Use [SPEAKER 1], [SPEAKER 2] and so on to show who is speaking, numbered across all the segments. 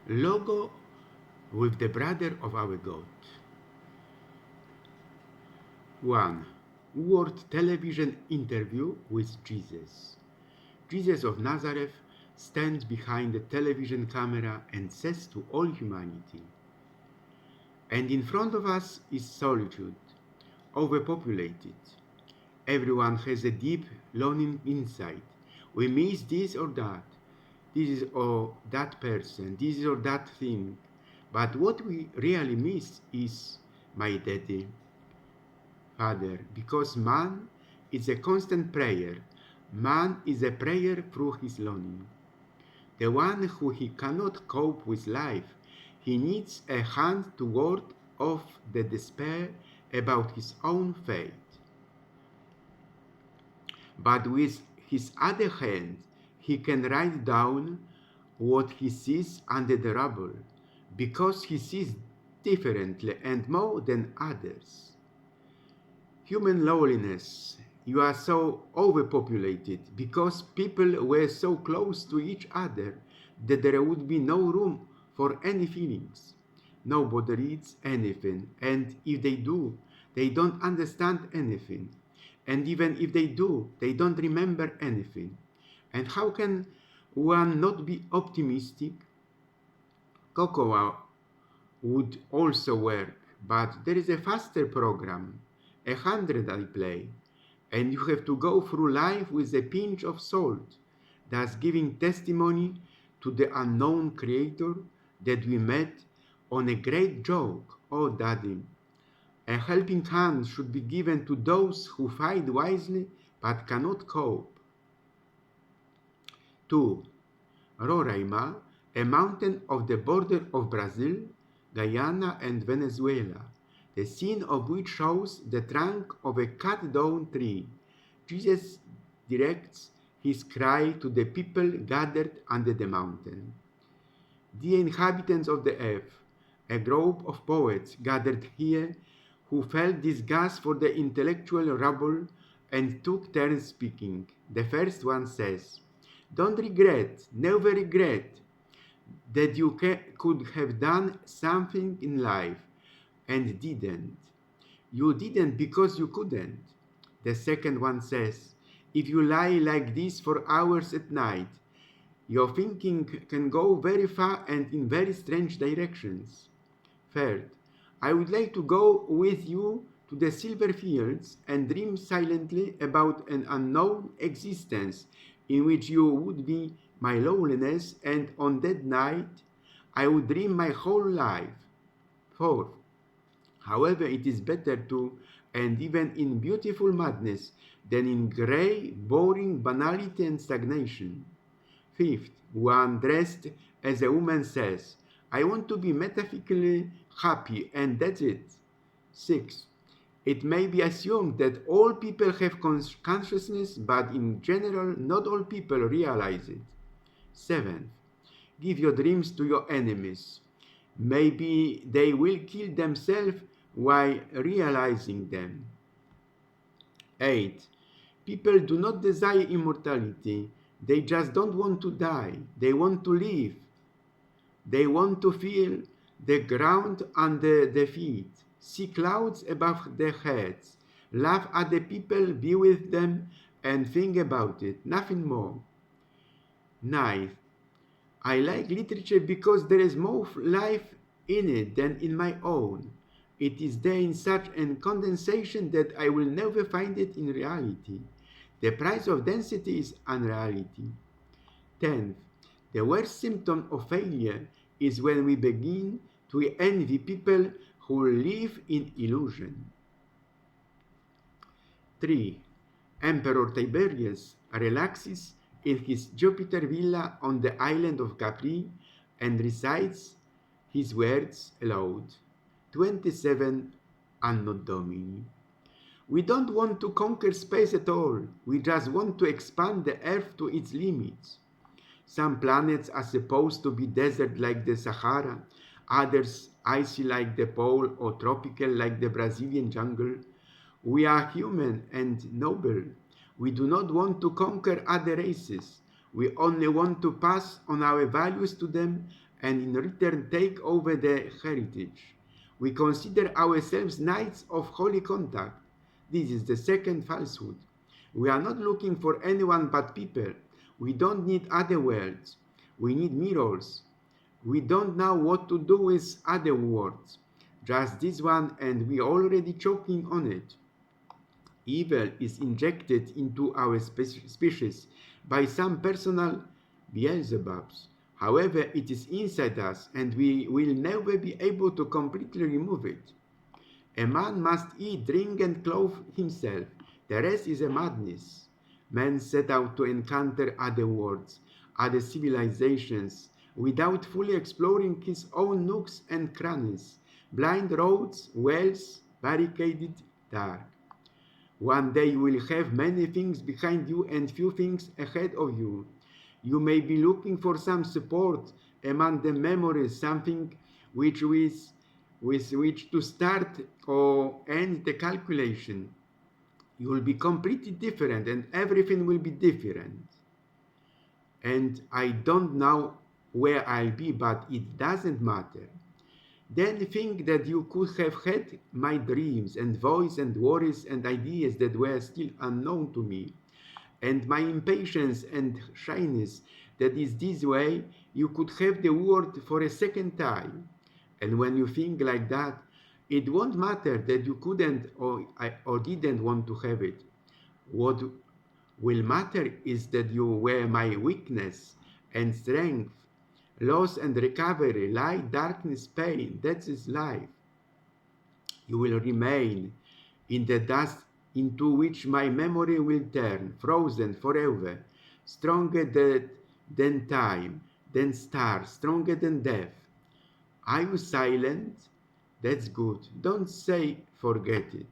[SPEAKER 1] Logo with the brother of our God. 1. World Television Interview with Jesus. Jesus of Nazareth stands behind the television camera and says to all humanity, "And in front of us is solitude, overpopulated. Everyone has a deep longing inside. We miss this or that. This is or that person, this is or that thing. But what we really miss is my daddy, Father, because man is a constant prayer. Man is a prayer through his longing. The one who he cannot cope with life, he needs a hand to ward off the despair about his own fate. But with his other hand, he can write down what he sees under the rubble, because he sees differently and more than others. Human loneliness. You are so overpopulated because people were so close to each other that there would be no room for any feelings. Nobody reads anything, and if they do, they don't understand anything. And even if they do, they don't remember anything. And how can one not be optimistic? Cocoa would also work, but there is a faster program, 100 I play, and you have to go through life with a pinch of salt, thus giving testimony to the unknown creator that we met on a great joke. Oh, Daddy, a helping hand should be given to those who fight wisely but cannot cope. 2. Roraima, a mountain of the border of Brazil, Guyana and Venezuela, the scene of which shows the trunk of a cut-down tree. Jesus directs his cry to the people gathered under the mountain. The inhabitants of the earth, a group of poets gathered here who felt disgust for the intellectual rubble and took turns speaking. The first one says, "Don't regret, never regret, that you could have done something in life and didn't. You didn't because you couldn't." The second one says, "If you lie like this for hours at night, your thinking can go very far and in very strange directions." Third, "I would like to go with you to the silver fields and dream silently about an unknown existence in which you would be my loneliness, and on that night I would dream my whole life." Fourth, "However, it is better to end even in beautiful madness than in grey, boring banality and stagnation." Fifth, one dressed as a woman says, "I want to be metaphysically happy, and that's it." Sixth, it may be assumed that all people have consciousness, but in general, not all people realize it. Seventh, give your dreams to your enemies. Maybe they will kill themselves while realizing them. 8. People do not desire immortality. They just don't want to die. They want to live. They want to feel the ground under their feet, see clouds above their heads, laugh at the people, be with them, and think about it. Nothing more. 9. I like literature because there is more life in it than in my own. It is there in such a condensation that I will never find it in reality. The price of density is unreality. 10th, the worst symptom of failure is when we begin to envy people who live in illusion. 3. Emperor Tiberius relaxes in his Jupiter villa on the island of Capri and recites his words aloud. 27 Anno Domini. We don't want to conquer space at all. We just want to expand the Earth to its limits. Some planets are supposed to be desert like the Sahara, others icy like the pole or tropical like the Brazilian jungle. We are human and noble. We do not want to conquer other races. We only want to pass on our values to them and in return take over the heritage. We consider ourselves knights of holy contact. This is the second falsehood. We are not looking for anyone but people. We don't need other worlds. We need mirrors. We don't know what to do with other words. Just this one, and we already choking on it. Evil is injected into our species by some personal Beelzebubs. However, it is inside us, and we will never be able to completely remove it. A man must eat, drink, and clothe himself. The rest is a madness. Man set out to encounter other worlds, other civilizations, without fully exploring his own nooks and crannies, blind roads, wells, barricaded, dark. One day you will have many things behind you and few things ahead of you. You may be looking for some support among the memories, something with which to start or end the calculation. You will be completely different and everything will be different. And I don't know where I'll be, but it doesn't matter. Then think that you could have had my dreams and voice and worries and ideas that were still unknown to me, and my impatience and shyness that is this way you could have the world for a second time. And when you think like that, it won't matter that you couldn't or didn't want to have it. What will matter is that you were my weakness and strength, loss and recovery, light, darkness, pain. That is life. You will remain in the dust into which my memory will turn, frozen forever, stronger than time, than stars, stronger than death. Are you silent? That's good. Don't say forget it.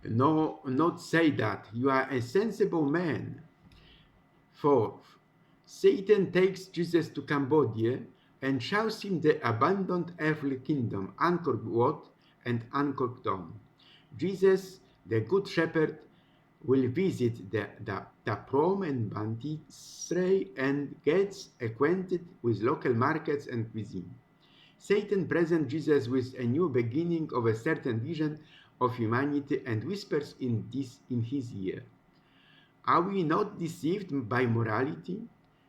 [SPEAKER 1] No, not say that. You are a sensible man. Fourth, Satan takes Jesus to Cambodia and shows him the abandoned earthly kingdom, Angkor Wat and Angkor Thom. Jesus, the Good Shepherd, will visit the Prom and Banti Srey and gets acquainted with local markets and cuisine. Satan presents Jesus with a new beginning of a certain vision of humanity and whispers in his ear. Are we not deceived by morality?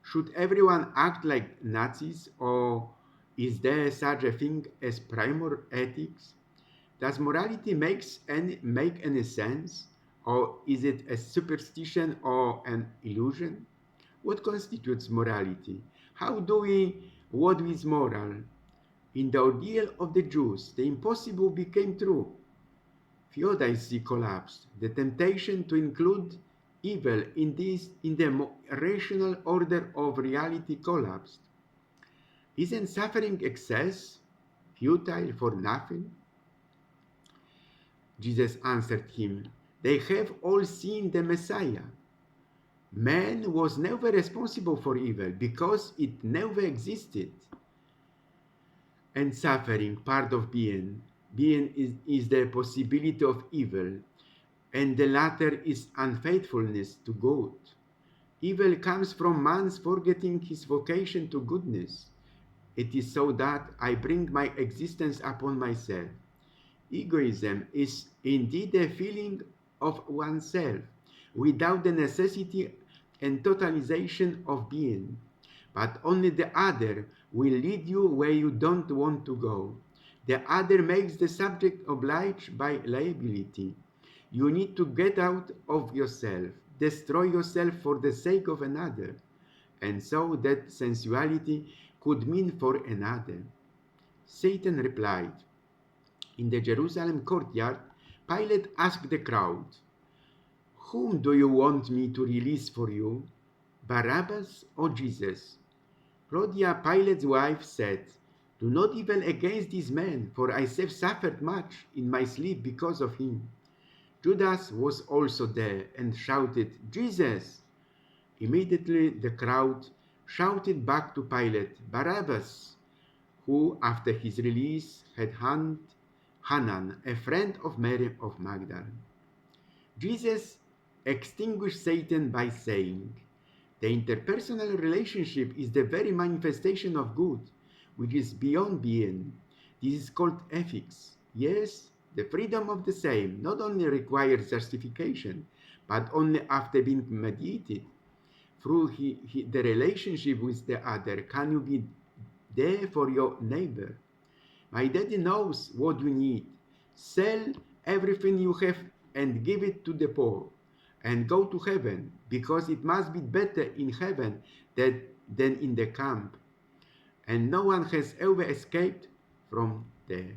[SPEAKER 1] Should everyone act like Nazis, or is there such a thing as primal ethics? Does morality make any sense, or is it a superstition or an illusion? What constitutes morality? What is moral? In the ordeal of the Jews, the impossible became true. Theodicy collapsed. The temptation to include evil in the rational order of reality collapsed. Isn't suffering excess, futile for nothing? Jesus answered him, they have all seen the Messiah. Man was never responsible for evil because it never existed. And suffering, part of being. Being is the possibility of evil, and the latter is unfaithfulness to God. Evil comes from man's forgetting his vocation to goodness. It is so that I bring my existence upon myself. Egoism is indeed a feeling of oneself without the necessity and totalization of being. But only the other will lead you where you don't want to go. The other makes the subject obliged by liability. You need to get out of yourself, destroy yourself for the sake of another, and so that sensuality could mean for another. Satan replied. In the Jerusalem courtyard, Pilate asked the crowd, whom do you want me to release for you, Barabbas or Jesus? Claudia, Pilate's wife, said, do not evil against this man, for I have suffered much in my sleep because of him. Judas was also there and shouted, Jesus! Immediately the crowd shouted back to Pilate, Barabbas, who after his release had hanged Hanan, a friend of Mary of Magdala. Jesus extinguished Satan by saying, the interpersonal relationship is the very manifestation of good, which is beyond being. This is called ethics. Yes, the freedom of the same not only requires justification, but only after being mediated through the relationship with the other. Can you be there for your neighbor? My daddy knows what you need. Sell everything you have and give it to the poor and go to heaven, because it must be better in heaven than in the camp. And no one has ever escaped from there.